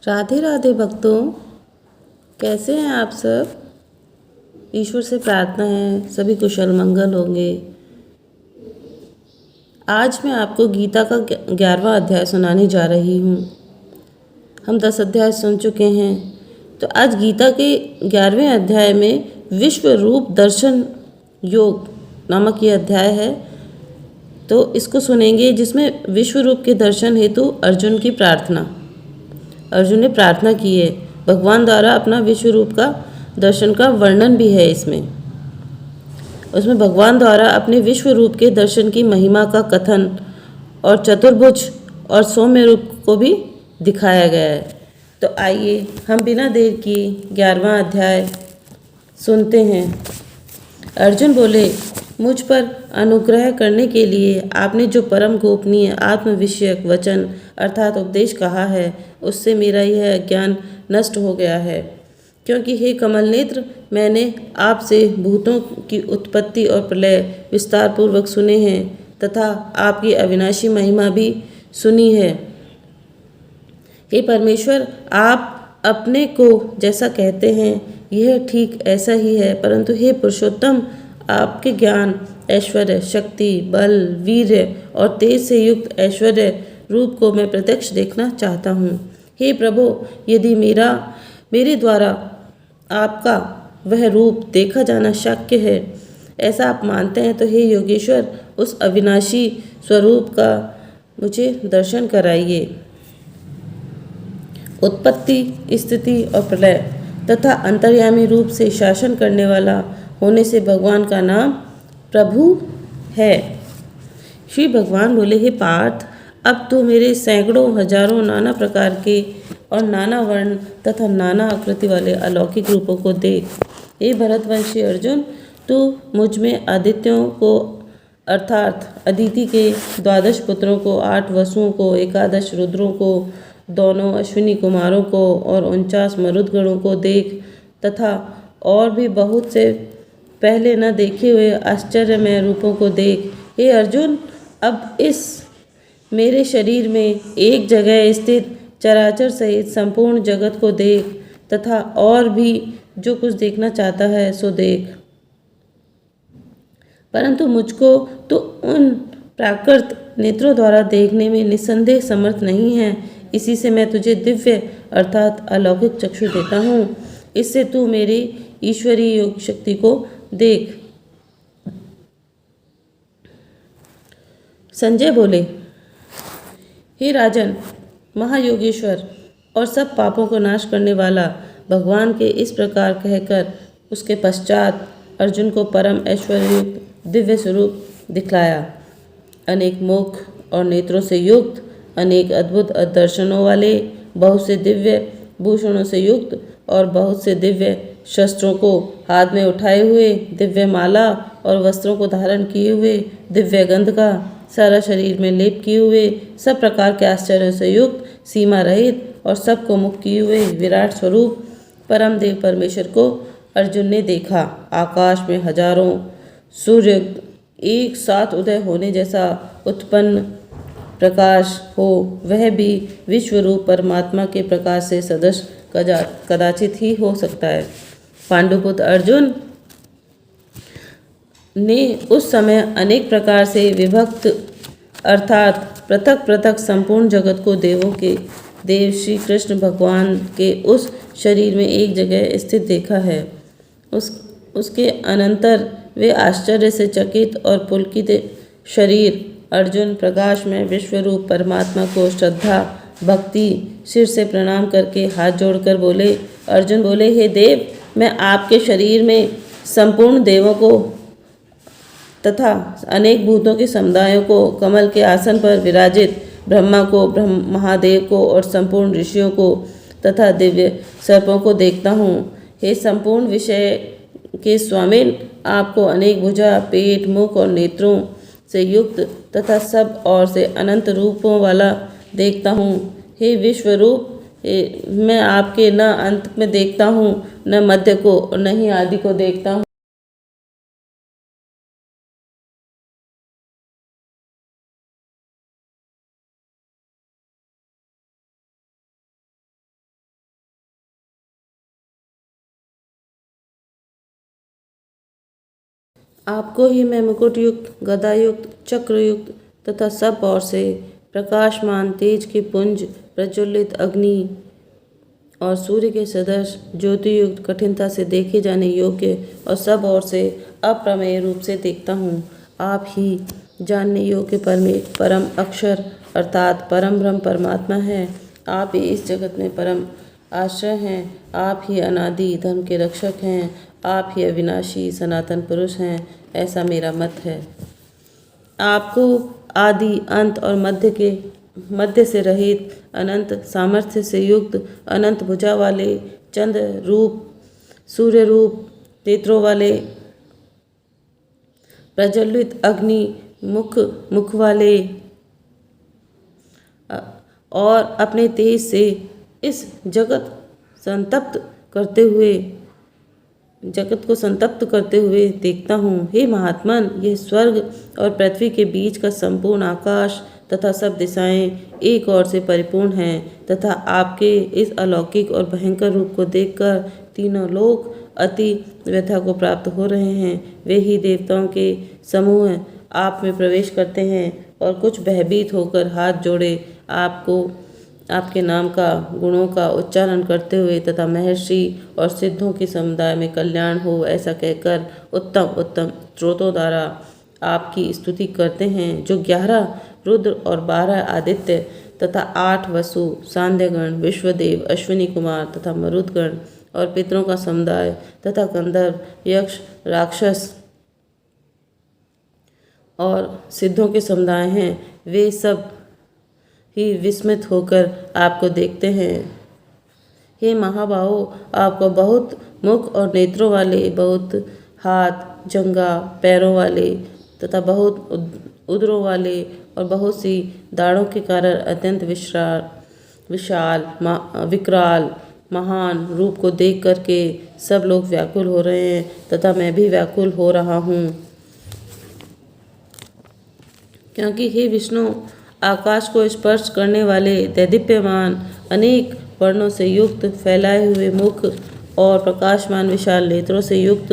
राधे राधे भक्तों, कैसे हैं आप सब। ईश्वर से प्रार्थना है सभी कुशल मंगल होंगे। आज मैं आपको गीता का 11वां अध्याय सुनाने जा रही हूँ। हम 10 अध्याय सुन चुके हैं, तो आज गीता के 11वें अध्याय में विश्व रूप दर्शन योग नामक ये अध्याय है। तो इसको सुनेंगे, जिसमें विश्व रूप के दर्शन हेतु अर्जुन की प्रार्थना। अर्जुन ने प्रार्थना की है, भगवान द्वारा अपना विश्व रूप का दर्शन का वर्णन भी है इसमें। उसमें भगवान द्वारा अपने विश्व रूप के दर्शन की महिमा का कथन और चतुर्भुज और सौम्य रूप को भी दिखाया गया है। तो आइए हम बिना देर की 11वां अध्याय सुनते हैं। अर्जुन बोले, मुझ पर अनुग्रह करने के लिए आपने जो परम गोपनीय आत्म विषयक वचन अर्थात उपदेश कहा है, उससे मेरा यह अज्ञान नष्ट हो गया है। क्योंकि हे कमल नेत्र, मैंने आपसे भूतों की उत्पत्ति और प्रलय विस्तार पूर्वक सुने हैं तथा आपकी अविनाशी महिमा भी सुनी है। हे परमेश्वर, आप अपने को जैसा कहते हैं यह ठीक ऐसा ही है, परंतु हे पुरुषोत्तम, आपके ज्ञान, ऐश्वर्य, शक्ति, बल, वीर्य और तेज से युक्त ऐश्वर्य रूप को मैं प्रत्यक्ष देखना चाहता हूँ। हे प्रभु, यदि मेरे द्वारा आपका वह रूप देखा जाना शक्य है, ऐसा आप मानते हैं, तो हे योगेश्वर, उस अविनाशी स्वरूप का मुझे दर्शन कराइए। उत्पत्ति, स्थिति और प्रलय तथा अंतर्यामी रूप से शासन करने वाला होने से भगवान का नाम प्रभु है। श्री भगवान बोले, हे पार्थ, अब तू मेरे सैकड़ों हजारों नाना प्रकार के और नाना वर्ण तथा नाना आकृति वाले अलौकिक रूपों को देख। हे भरतवंशी अर्जुन, तू मुझ में आदित्यों को अर्थात अदिति के 12 पुत्रों को, 8 वसुओं को, 11 रुद्रों को, दोनों अश्विनी कुमारों को और 49 मरुदगणों को देख तथा और भी बहुत से पहले न देखे हुए आश्चर्यमय रूपों को देख। हे अर्जुन, अब इस मेरे शरीर में एक जगह स्थित चराचर सहित संपूर्ण जगत को देख तथा और भी जो कुछ देखना चाहता है सो देख, परंतु मुझको तो उन प्राकृत नेत्रों द्वारा देखने में निस्संदेह समर्थ नहीं है। इसी से मैं तुझे दिव्य अर्थात अलौकिक चक्षु देता हूँ। इससे तू मेरी ईश्वरीय योग शक्ति को देख। संजय बोले, हे राजन, महायोगेश्वर और सब पापों को नाश करने वाला भगवान के इस प्रकार कहकर उसके पश्चात अर्जुन को परम ऐश्वर्ययुक्त दिव्य स्वरूप दिखलाया। अनेक मुख और नेत्रों से युक्त, अनेक अद्भुत दर्शनों वाले, बहुत से दिव्य भूषणों से युक्त और बहुत से दिव्य शस्त्रों को हाथ में उठाए हुए, दिव्य माला और वस्त्रों को धारण किए हुए, दिव्य गंध का सारा शरीर में लेप किए हुए, सब प्रकार के आश्चर्यों से युक्त, सीमा रहित और सबको मुक्त किए हुए विराट स्वरूप परम देव परमेश्वर को अर्जुन ने देखा। आकाश में हजारों सूर्य एक साथ उदय होने जैसा उत्पन्न प्रकाश हो, वह भी विश्वरूप परमात्मा के प्रकाश से सदृश कदाचित ही हो सकता है। पांडुपुत्र अर्जुन ने उस समय अनेक प्रकार से विभक्त अर्थात पृथक पृथक संपूर्ण जगत को देव श्री कृष्ण भगवान के उस शरीर में एक जगह स्थित देखा है। उसके अनंतर वे आश्चर्य से चकित और पुलकित शरीर अर्जुन प्रकाश में विश्वरूप परमात्मा को श्रद्धा भक्ति सिर से प्रणाम करके हाथ जोड़कर बोले। अर्जुन बोले, हे देव, मैं आपके शरीर में संपूर्ण देवों को तथा अनेक भूतों के समुदायों को, कमल के आसन पर विराजित ब्रह्मा को, महादेव को और संपूर्ण ऋषियों को तथा दिव्य सर्पों को देखता हूँ। हे संपूर्ण विषय के स्वामिन, आपको अनेक भुजा, पेट, मुख और नेत्रों से युक्त तथा सब और से अनंत रूपों वाला देखता हूँ। हे विश्व रूप, मैं आपके न अंत में देखता हूँ, न मध्य को और न ही आदि को देखता हूँ। आपको ही मैं मुकुटयुक्त, गदायुक्त, चक्रयुक्त तथा सब ओर से प्रकाशमान तेज के पुंज, प्रज्वलित अग्नि और सूर्य के सदृश ज्योतियुक्त, कठिनता से देखे जाने योग्य और सब ओर से अप्रमेय रूप से देखता हूँ। आप ही जानने योग्य परम अक्षर अर्थात परम ब्रह्म परमात्मा है। आप ही इस जगत में परम आश्रय हैं। आप ही अनादि धर्म के रक्षक हैं। आप ही अविनाशी सनातन पुरुष हैं, ऐसा मेरा मत है। आपको आदि अंत और मध्य से रहित, अनंत सामर्थ्य से युक्त, अनंत भुजा वाले, चंद्र रूप, सूर्य रूप, नेत्रों वाले, प्रज्वलित अग्नि मुख वाले और अपने तेज से इस जगत को संतप्त करते हुए देखता हूँ। हे महात्मन, यह स्वर्ग और पृथ्वी के बीच का संपूर्ण आकाश तथा सब दिशाएं एक ओर से परिपूर्ण हैं तथा आपके इस अलौकिक और भयंकर रूप को देखकर तीनों लोक अति व्यथा को प्राप्त हो रहे हैं। वे ही देवताओं के समूह आप में प्रवेश करते हैं और कुछ भयभीत होकर हाथ जोड़े आपके नाम का गुणों का उच्चारण करते हुए तथा महर्षि और सिद्धों के समुदाय में कल्याण हो ऐसा कहकर उत्तम उत्तम स्रोतों द्वारा आपकी स्तुति करते हैं। जो 11 रुद्र और 12 आदित्य तथा 8 वसु, सांध्यगण, विश्वदेव, अश्विनी कुमार तथा मरुदगण और पितरों का समुदाय तथा गंधर्व, यक्ष, राक्षस और सिद्धों के समुदाय हैं, वे सब ही विस्मित होकर आपको देखते हैं। हे महाबाहो, आपको बहुत मुख और नेत्रों वाले, बहुत हाथ, जंघा, पैरों वाले तथा बहुत उदरों वाले और बहुत सी दाढ़ों के कारण अत्यंत विशाल विकराल महान रूप को देख करके सब लोग व्याकुल हो रहे हैं तथा मैं भी व्याकुल हो रहा हूँ। क्योंकि हे विष्णु, आकाश को स्पर्श करने वाले दैदीप्यमान अनेक वर्णों से युक्त फैलाए हुए मुख और प्रकाशमान विशाल नेत्रों से युक्त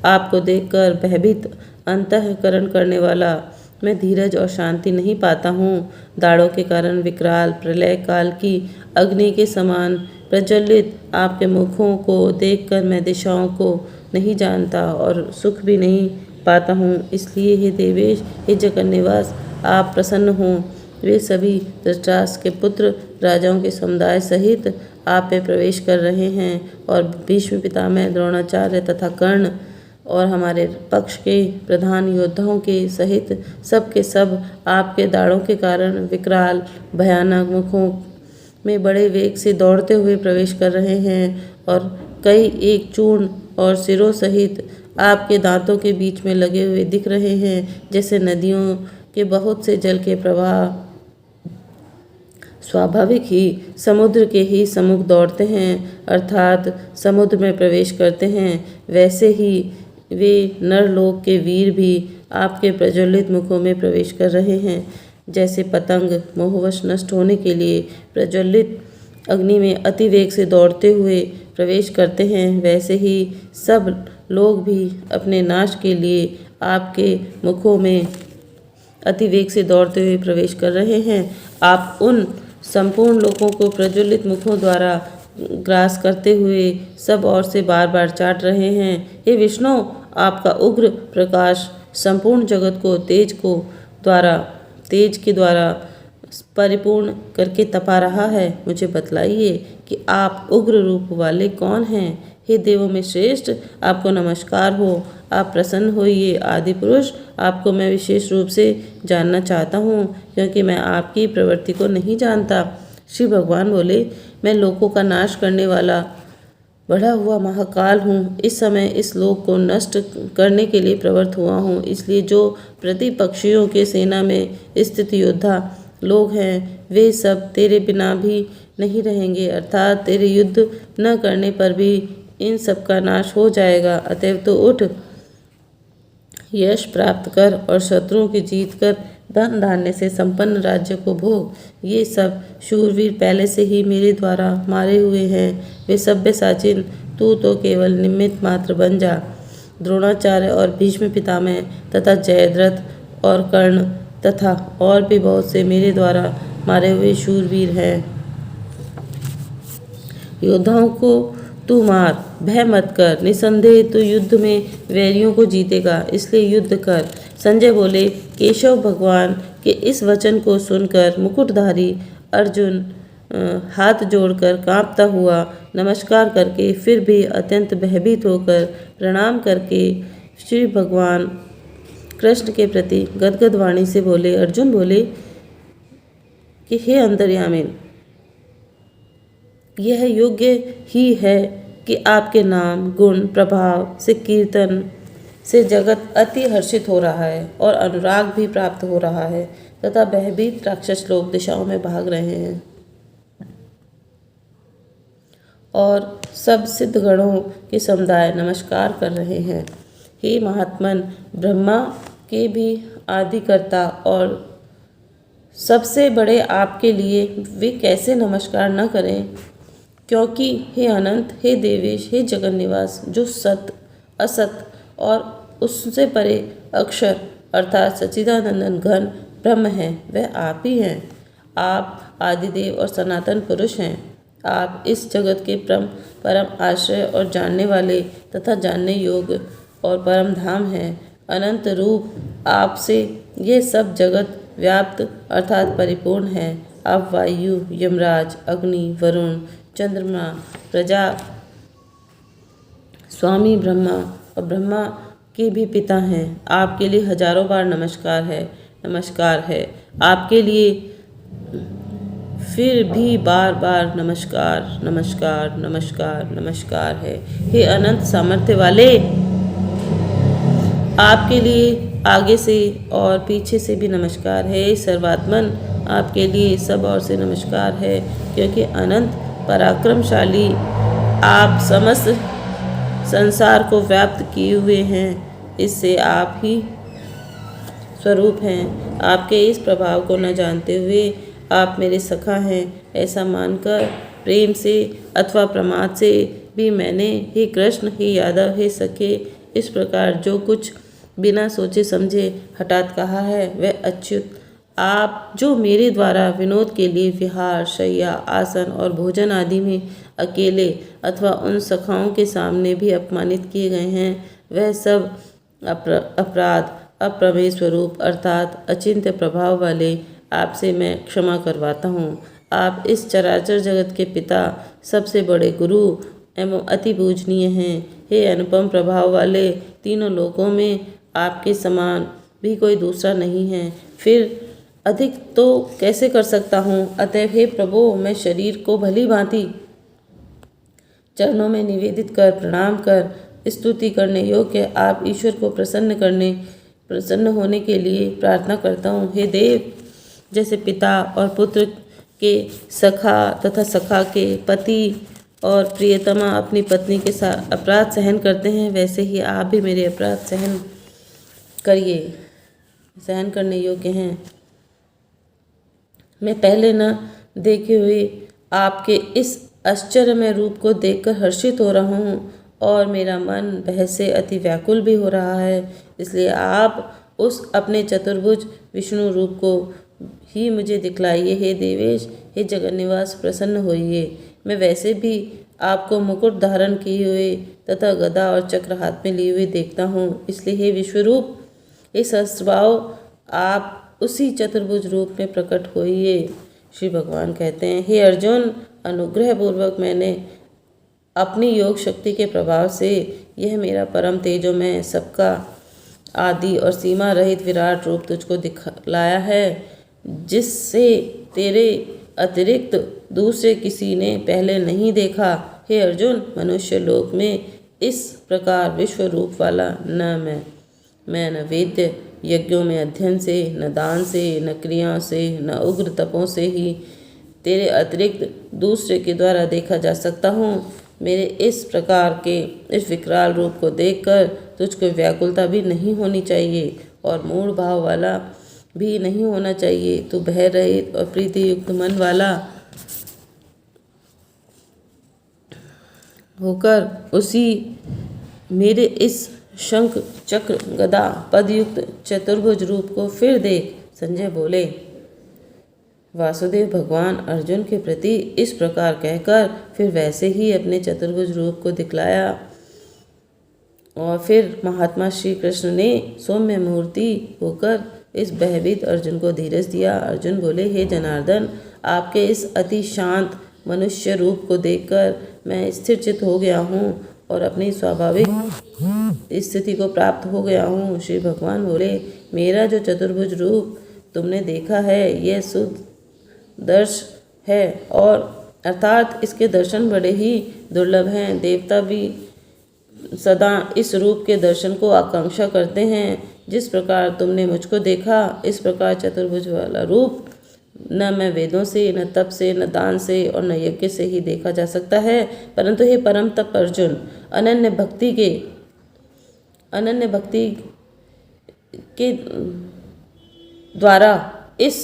आपको देखकर भयभीत अंतःकरण करने वाला मैं धीरज और शांति नहीं पाता हूँ। दाढ़ों के कारण विकराल प्रलय काल की अग्नि के समान प्रज्वलित आपके मुखों को देखकर मैं दिशाओं को नहीं जानता और सुख भी नहीं पाता हूँ। इसलिए हे देवेश, हे जगन निवास, आप प्रसन्न हों। वे सभी धृतराष्ट्र के पुत्र राजाओं के समुदाय सहित आप में प्रवेश कर रहे हैं और भीष्म पितामह, द्रोणाचार्य तथा कर्ण और हमारे पक्ष के प्रधान योद्धाओं के सहित सब के सब आपके दाढ़ों के कारण विकराल भयानक मुखों में बड़े वेग से दौड़ते हुए प्रवेश कर रहे हैं और कई एक चूर्ण और सिरों सहित आपके दांतों के बीच में लगे हुए दिख रहे हैं, जैसे नदियों के बहुत से जल के प्रवाह स्वाभाविक ही समुद्र के ही सम्मुख दौड़ते हैं अर्थात समुद्र में प्रवेश करते हैं, वैसे ही वे नरलोक के वीर भी आपके प्रज्वलित मुखों में प्रवेश कर रहे हैं। जैसे पतंग मोहवश नष्ट होने के लिए प्रज्वलित अग्नि में अति वेग से दौड़ते हुए प्रवेश करते हैं, वैसे ही सब लोग भी अपने नाश के लिए आपके मुखों में अति वेग से दौड़ते हुए प्रवेश कर रहे हैं। आप उन संपूर्ण लोगों को प्रज्वलित मुखों द्वारा ग्रास करते हुए सब ओर से बार बार चाट रहे हैं। हे विष्णु, आपका उग्र प्रकाश संपूर्ण जगत को तेज के द्वारा परिपूर्ण करके तपा रहा है। मुझे बतलाइए कि आप उग्र रूप वाले कौन हैं। हे देवों में श्रेष्ठ, आपको नमस्कार हो। आप प्रसन्न होइए। आदि पुरुष, आपको मैं विशेष रूप से जानना चाहता हूँ क्योंकि मैं आपकी प्रवृत्ति को नहीं जानता। श्री भगवान बोले, मैं लोकों का नाश करने वाला बढ़ा हुआ महाकाल हूँ। इस समय इस लोक को नष्ट करने के लिए प्रवृत्त हुआ हूँ। इसलिए जो प्रतिपक्षियों के सेना में स्थित योद्धा लोग हैं, वे सब तेरे बिना भी नहीं रहेंगे, अर्थात तेरे युद्ध न करने पर भी इन सब का नाश हो जाएगा। अतएव तो उठ, यश प्राप्त कर और शत्रुओं की जीत कर धन धान्य से संपन्न राज्य को भोग। ये सब शूरवीर पहले से ही मेरे द्वारा मारे हुए हैं। वे सभ्यसाचिन, तू तो केवल निमित्त मात्र बन जा। द्रोणाचार्य और भीष्म पितामह तथा जयद्रथ और कर्ण तथा और भी बहुत से मेरे द्वारा मारे हुए शूरवीर हैं। योद्धाओं को तू मार, भय मत कर। निसंदेह तू युद्ध में वैरियों को जीतेगा, इसलिए युद्ध कर। संजय बोले। केशव भगवान के इस वचन को सुनकर मुकुटधारी अर्जुन हाथ जोड़कर कांपता हुआ नमस्कार करके फिर भी अत्यंत भयभीत होकर प्रणाम करके श्री भगवान कृष्ण के प्रति गदगद वाणी से बोले। अर्जुन बोले कि हे अंतर्यामी, यह योग्य ही है कि आपके नाम गुण प्रभाव से कीर्तन से जगत अति हर्षित हो रहा है और अनुराग भी प्राप्त हो रहा है तथा भयभीत राक्षस लोग दिशाओं में भाग रहे हैं और सब सिद्ध गणों के समुदाय नमस्कार कर रहे हैं। हे महात्मन, ब्रह्मा के भी आदिकर्ता और सबसे बड़े आपके लिए वे कैसे नमस्कार न करें, क्योंकि हे अनंत, हे देवेश, हे जगन निवास, जो सत असत और उससे परे अक्षर अर्थात सच्चिदानंदन घन ब्रह्म है, वह आप ही हैं। आप आदिदेव और सनातन पुरुष हैं। आप इस जगत के परम आश्रय और जानने वाले तथा जानने योग्य और परम धाम हैं। अनंत रूप आपसे ये सब जगत व्याप्त अर्थात परिपूर्ण है। आप वायु, यमराज, अग्नि, वरुण, चंद्रमा, प्रजा, स्वामी ब्रह्मा और ब्रह्मा के भी पिता हैं। आपके लिए हजारों बार नमस्कार है। आपके लिए फिर भी बार बार नमस्कार है। हे अनंत सामर्थ्य वाले, आपके लिए आगे से और पीछे से भी नमस्कार है। सर्वात्मन, आपके लिए सब ओर से नमस्कार है, क्योंकि अनंत पराक्रमशाली आप समस्त संसार को व्याप्त किए हुए हैं। इससे आप ही स्वरूप हैं। आपके इस प्रभाव को न जानते हुए आप मेरे सखा हैं ऐसा मानकर प्रेम से अथवा प्रमाद से भी मैंने हे कृष्ण, हे यादव, हे सखे, इस प्रकार जो कुछ बिना सोचे समझे हठात कहा है, वह अच्युत आप जो मेरे द्वारा विनोद के लिए विहार, शय्या, आसन और भोजन आदि में अकेले अथवा उन सखाओं के सामने भी अपमानित किए गए हैं, वह सब अपराध अप्रमेय स्वरूप अर्थात अचिंत्य प्रभाव वाले आपसे मैं क्षमा करवाता हूँ। आप इस चराचर जगत के पिता, सबसे बड़े गुरु एवं अति पूजनीय हैं। हे अनुपम प्रभाव वाले, तीनों लोकों में आपके समान भी कोई दूसरा नहीं है, फिर अधिक तो कैसे कर सकता हूँ। अतएव हे प्रभु, मैं शरीर को भली भांति चरणों में निवेदित कर प्रणाम कर स्तुति करने योग्य आप ईश्वर को प्रसन्न होने के लिए प्रार्थना करता हूँ। हे देव, जैसे पिता और पुत्र के सखा तथा सखा के पति और प्रियतमा अपनी पत्नी के साथ अपराध सहन करते हैं, वैसे ही आप भी मेरे अपराध सहन करने योग्य हैं। मैं पहले न देखे हुए आपके इस आश्चर्यमय रूप को देखकर हर्षित हो रहा हूँ और मेरा मन भय से अति व्याकुल भी हो रहा है। इसलिए आप उस अपने चतुर्भुज विष्णु रूप को ही मुझे दिखलाइए। हे देवेश, हे जगन्निवास, प्रसन्न होइए। मैं वैसे भी आपको मुकुट धारण किए हुए तथा गदा और चक्र हाथ में लिए हुए देखता हूँ, इसलिए हे विश्वरूप, हे सहस्त्रबाहु, आप उसी चतुर्भुज रूप में प्रकट होइए। श्री भगवान कहते हैं, हे अर्जुन, अनुग्रह पूर्वक मैंने अपनी योग शक्ति के प्रभाव से यह मेरा परम तेजोमय सबका आदि और सीमा रहित विराट रूप तुझको दिखलाया है, जिससे तेरे अतिरिक्त दूसरे किसी ने पहले नहीं देखा। हे अर्जुन, मनुष्य लोक में इस प्रकार विश्व रूप वाला न मैं न वेद्य यज्ञों में अध्ययन से, न दान से, न क्रियाओं से, न उग्र तपों से ही तेरे अतिरिक्त दूसरे के द्वारा देखा जा सकता हूँ। मेरे इस प्रकार के इस विकराल रूप को देखकर तुझको व्याकुलता भी नहीं होनी चाहिए और मूढ़ भाव वाला भी नहीं होना चाहिए। तू भय रहित और प्रीति युक्त मन वाला होकर उसी मेरे इस शंख चक्र गदा पदयुक्त चतुर्भुज रूप को फिर देख संजय बोले। वासुदेव भगवान अर्जुन के प्रति इस प्रकार कहकर फिर वैसे ही अपने चतुर्भुज रूप को दिखलाया। और फिर महात्मा श्री कृष्ण ने सौम्य मूर्ति होकर इस भयभीत अर्जुन को धीरज दिया। अर्जुन बोले, हे जनार्दन, आपके इस अति शांत मनुष्य रूप को देखकर मैं स्थिरचित हो गया हूँ और अपनी स्वाभाविक स्थिति को प्राप्त हो गया हूँ। श्री भगवान बोले, मेरा जो चतुर्भुज रूप तुमने देखा है यह शुद्ध दर्श है, और अर्थात इसके दर्शन बड़े ही दुर्लभ हैं। देवता भी सदा इस रूप के दर्शन को आकांक्षा करते हैं। जिस प्रकार तुमने मुझको देखा, इस प्रकार चतुर्भुज वाला रूप न मैं वेदों से, न तप से, न दान से और न यज्ञ से ही देखा जा सकता है। परंतु हे परम तप अर्जुन, अनन्य भक्ति के द्वारा इस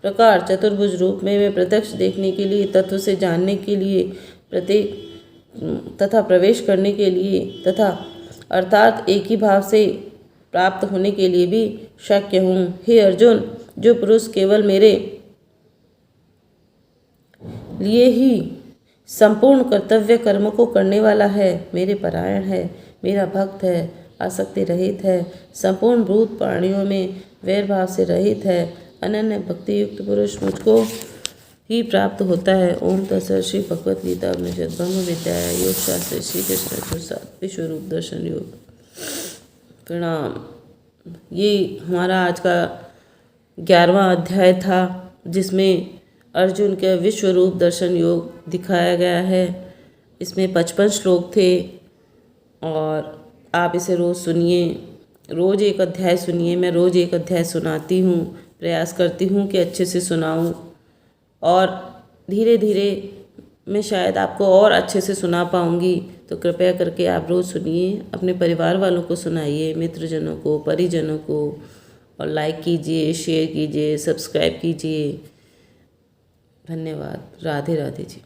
प्रकार चतुर्भुज रूप में मैं प्रत्यक्ष देखने के लिए, तत्व से जानने के लिए, प्रत्येक तथा प्रवेश करने के लिए तथा अर्थात एक ही भाव से प्राप्त होने के लिए भी शक्य हूँ। हे अर्जुन, जो पुरुष केवल मेरे लिए ही संपूर्ण कर्तव्य कर्म को करने वाला है, मेरे परायण है, मेरा भक्त है, आसक्ति रहित है, संपूर्ण भूत प्राणियों में वैर भाव से रहित है, अनन्य भक्ति युक्त पुरुष मुझको ही प्राप्त होता है। ओम तत्सत। श्री भगवद गीता उपनिषद ब्रह्म विद्याया योग शास्त्र श्री कृष्ण प्रसाद विश्व रूप दर्शन योग। प्रणाम। ये हमारा आज का 11वां अध्याय था, जिसमें अर्जुन के विश्व रूप दर्शन योग दिखाया गया है। इसमें 55 श्लोक थे और आप इसे रोज़ सुनिए, रोज़ एक अध्याय सुनिए। मैं रोज़ एक अध्याय सुनाती हूँ, प्रयास करती हूँ कि अच्छे से सुनाऊँ, और धीरे धीरे मैं शायद आपको और अच्छे से सुना पाऊँगी। तो कृपया करके आप रोज़ सुनिए, अपने परिवार वालों को सुनाइए, मित्रजनों को, परिजनों को, और लाइक कीजिए, शेयर कीजिए, सब्सक्राइब कीजिए। धन्यवाद। राधे राधे जी।